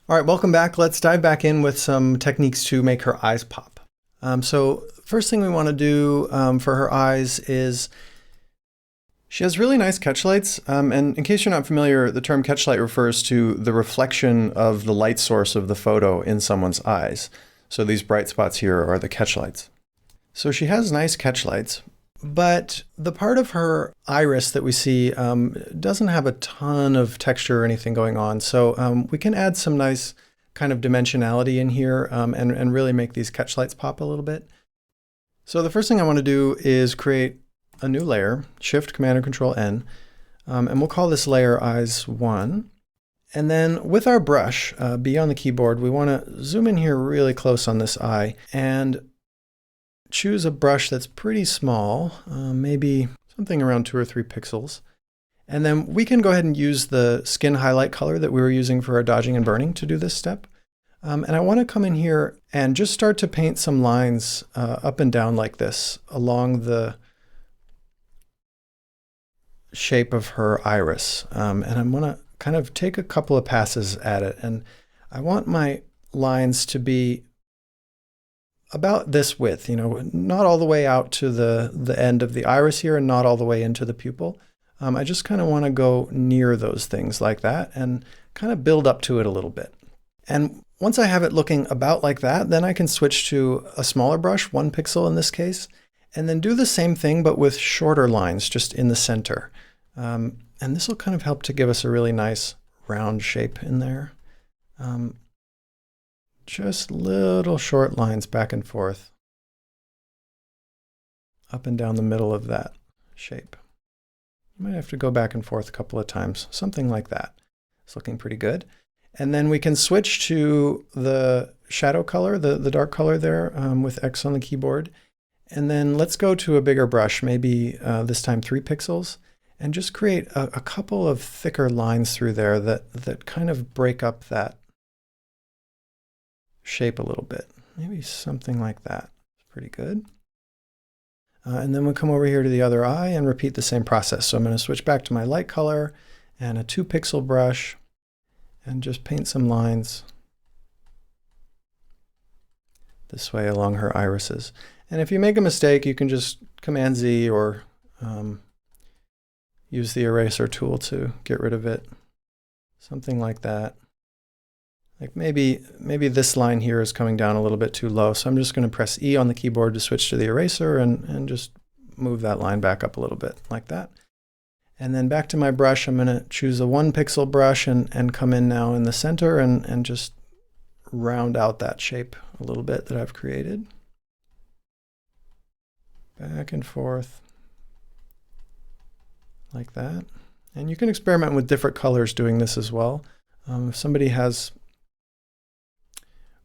All right, welcome back. Let's dive back in with some techniques to make her eyes pop. So first thing we want to do for her eyes is she has really nice catch lights. And in case you're not familiar, the term catch light refers to the reflection of the light source of the photo in someone's eyes. So these bright spots here are the catch lights. So she has nice catch lights, but the part of her iris that we see doesn't have a ton of texture or anything going on. So we can add some nice kind of dimensionality in here and really make these catch lights pop a little bit. So the first thing I want to do is create a new layer, Shift, Command, or Control N, and we'll call this layer Eyes 1. And then with our brush, B on the keyboard, we want to zoom in here really close on this eye and choose a brush that's pretty small, maybe something around 2 or 3 pixels. And then we can go ahead and use the skin highlight color that we were using for our dodging and burning to do this step. And I want to come in here and just start to paint some lines up and down like this along the shape of her iris. And I'm going to kind of take a couple of passes at it. And I want my lines to be about this width, not all the way out to the end of the iris here and not all the way into the pupil. I just kind of want to go near those things like that and kind of build up to it a little bit. And once I have it looking about like that, then I can switch to a smaller brush, 1 pixel in this case, and then do the same thing but with shorter lines just in the center. And this will kind of help to give us a really nice round shape in there. Just little short lines back and forth, up and down the middle of that shape. You might have to go back and forth a couple of times, something like that. It's looking pretty good. And then we can switch to the shadow color, the dark color there with X on the keyboard. And then let's go to a bigger brush, maybe this time 3 pixels, and just create a couple of thicker lines through there that kind of break up that shape a little bit. Maybe something like that. Pretty good. And then we'll come over here to the other eye and repeat the same process. So I'm going to switch back to my light color and a 2 pixel brush and just paint some lines this way along her irises. And if you make a mistake, you can just Command Z or use the eraser tool to get rid of it. Something like that. Like maybe this line here is coming down a little bit too low, so I'm just going to press E on the keyboard to switch to the eraser and just move that line back up a little bit like that. And then back to my brush, I'm going to choose a 1 pixel brush and come in now in the center and just round out that shape a little bit that I've created. Back and forth like that. And you can experiment with different colors doing this as well. If somebody has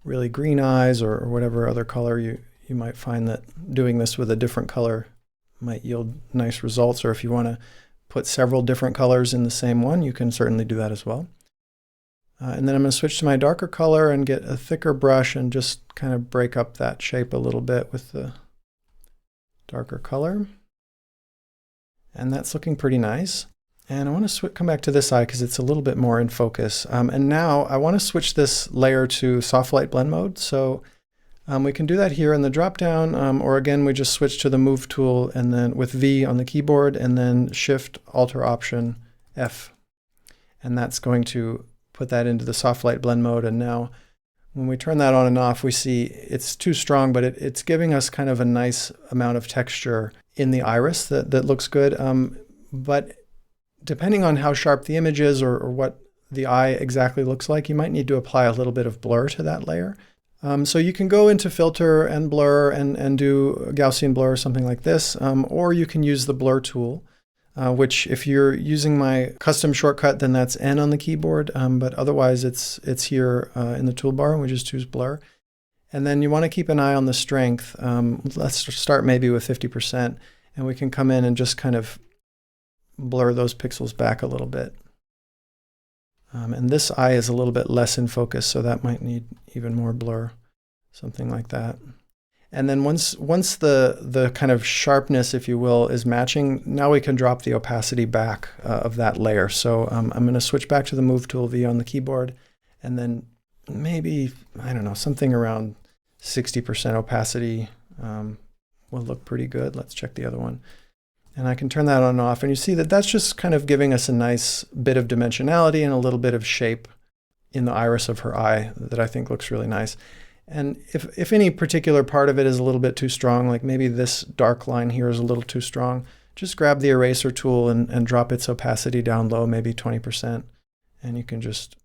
really green eyes or whatever other color, you might find that doing this with a different color might yield nice results. Or if you want to put several different colors in the same one, you can certainly do that as well. And then I'm going to switch to my darker color and get a thicker brush and just kind of break up that shape a little bit with the darker color. And that's looking pretty nice. And I want to come back to this eye because it's a little bit more in focus. And now I want to switch this layer to soft light blend mode. So we can do that here in the drop down, or again, we just switch to the move tool and then with V on the keyboard and then Shift, Alt, Option, F. And that's going to put that into the soft light blend mode. And now when we turn that on and off, we see it's too strong, but it's giving us kind of a nice amount of texture in the iris that looks good. But depending on how sharp the image is or what the eye exactly looks like, you might need to apply a little bit of blur to that layer. So you can go into filter and blur and do Gaussian blur or something like this, or you can use the blur tool, which if you're using my custom shortcut, then that's N on the keyboard, but otherwise it's here in the toolbar and we just choose blur. And then you want to keep an eye on the strength. Let's start maybe with 50%, and we can come in and just kind of blur those pixels back a little bit. And this eye is a little bit less in focus, so that might need even more blur, something like that. And then once the kind of sharpness, if you will, is matching, now we can drop the opacity back of that layer. So I'm going to switch back to the Move tool, V on the keyboard, and then maybe, I don't know, something around 60% opacity will look pretty good. Let's check the other one. And I can turn that on and off. And you see that that's just kind of giving us a nice bit of dimensionality and a little bit of shape in the iris of her eye that I think looks really nice. And if any particular part of it is a little bit too strong, like maybe this dark line here is a little too strong, just grab the eraser tool and drop its opacity down low, maybe 20%. And you can just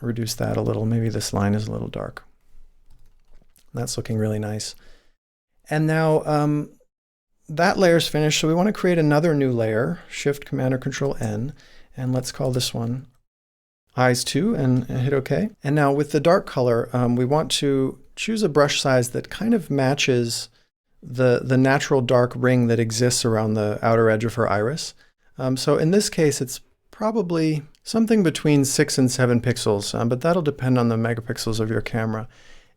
reduce that a little. Maybe this line is a little dark. That's looking really nice. And now that layer is finished, so we want to create another new layer, Shift Command or Control N, and let's call this one Eyes 2 and hit OK. And now with the dark color, we want to choose a brush size that kind of matches the natural dark ring that exists around the outer edge of her iris. So in this case, it's probably something between 6 and 7 pixels, but that'll depend on the megapixels of your camera.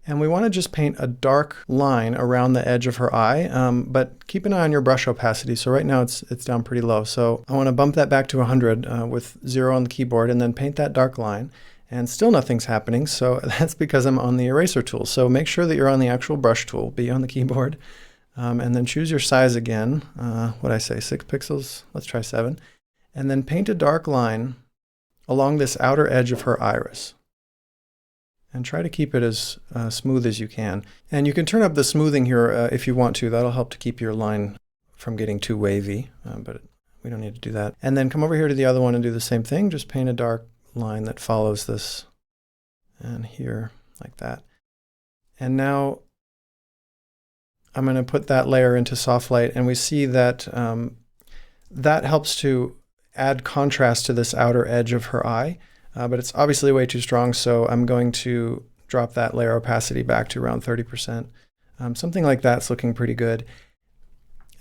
And we want to just paint a dark line around the edge of her eye, but keep an eye on your brush opacity. So right now it's down pretty low. So I want to bump that back to 100 with 0 on the keyboard and then paint that dark line. And still nothing's happening, so that's because I'm on the eraser tool. So make sure that you're on the actual brush tool, be on the keyboard, and then choose your size again. What'd I say, 6 pixels? Let's try 7. And then paint a dark line along this outer edge of her iris. And try to keep it as smooth as you can. And you can turn up the smoothing here if you want to. That'll help to keep your line from getting too wavy, but we don't need to do that. And then come over here to the other one and do the same thing. Just paint a dark line that follows this and here like that. And now I'm going to put that layer into soft light, and we see that that helps to add contrast to this outer edge of her eye. But it's obviously way too strong, so I'm going to drop that layer opacity back to around 30%. Something like that's looking pretty good.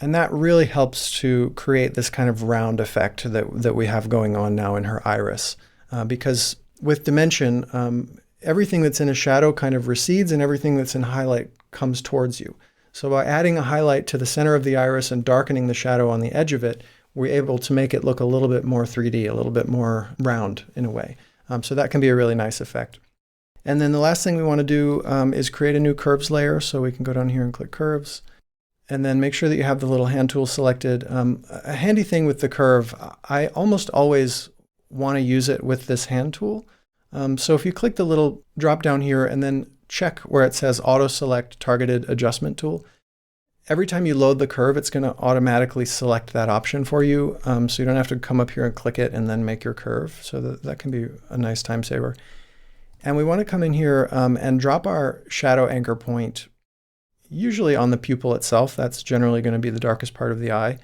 And that really helps to create this kind of round effect that we have going on now in her iris. Because with dimension, everything that's in a shadow kind of recedes and everything that's in highlight comes towards you. So by adding a highlight to the center of the iris and darkening the shadow on the edge of it, we're able to make it look a little bit more 3D, a little bit more round in a way. So that can be a really nice effect. And then the last thing we want to do is create a new curves layer. So we can go down here and click curves. And then make sure that you have the little hand tool selected. A handy thing with the curve, I almost always want to use it with this hand tool. So if you click the little drop down here and then check where it says Auto Select Targeted Adjustment Tool, every time you load the curve, it's going to automatically select that option for you. So you don't have to come up here and click it and then make your curve. So that can be a nice time saver. And we want to come in here and drop our shadow anchor point, usually on the pupil itself. That's generally going to be the darkest part of the eye.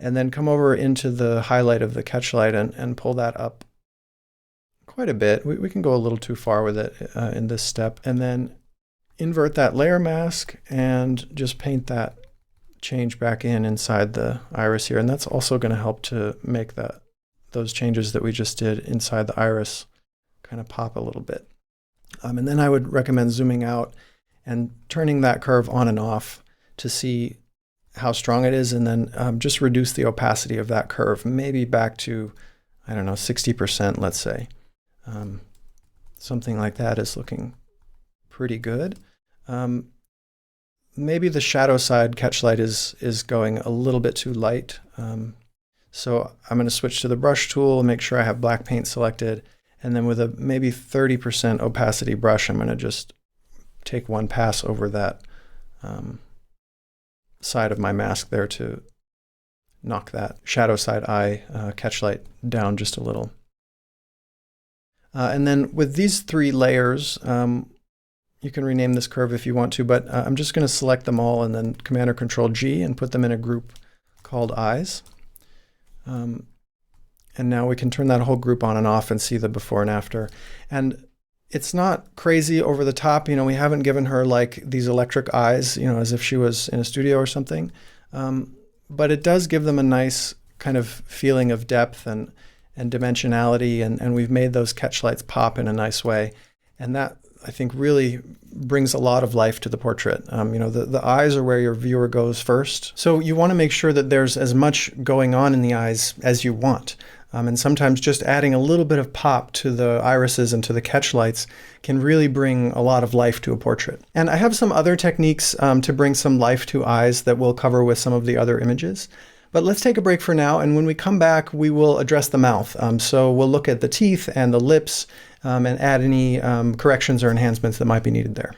And then come over into the highlight of the catchlight and pull that up quite a bit. We can go a little too far with it in this step. And then invert that layer mask and just paint that change back inside the iris here. And that's also going to help to make those changes that we just did inside the iris kind of pop a little bit. And then I would recommend zooming out and turning that curve on and off to see how strong it is, and then just reduce the opacity of that curve, maybe back to, I don't know, 60%, let's say. Something like that is looking pretty good. Maybe the shadow side catchlight is going a little bit too light. So I'm going to switch to the brush tool and make sure I have black paint selected. And then with a maybe 30% opacity brush, I'm going to just take one pass over that side of my mask there to knock that shadow side eye catchlight down just a little. And then with these 3 layers, you can rename this curve if you want to, but I'm just going to select them all and then Command or Control G and put them in a group called Eyes. And now we can turn that whole group on and off and see the before and after. And it's not crazy over the top. You know, we haven't given her like these electric eyes, you know, as if she was in a studio or something. But it does give them a nice kind of feeling of depth and dimensionality, and we've made those catchlights pop in a nice way. And that, I think, really brings a lot of life to the portrait. You know, the eyes are where your viewer goes first. So you want to make sure that there's as much going on in the eyes as you want. And sometimes just adding a little bit of pop to the irises and to the catch lights can really bring a lot of life to a portrait. And I have some other techniques to bring some life to eyes that we'll cover with some of the other images. But let's take a break for now, and when we come back, we will address the mouth. So we'll look at the teeth and the lips and add any corrections or enhancements that might be needed there.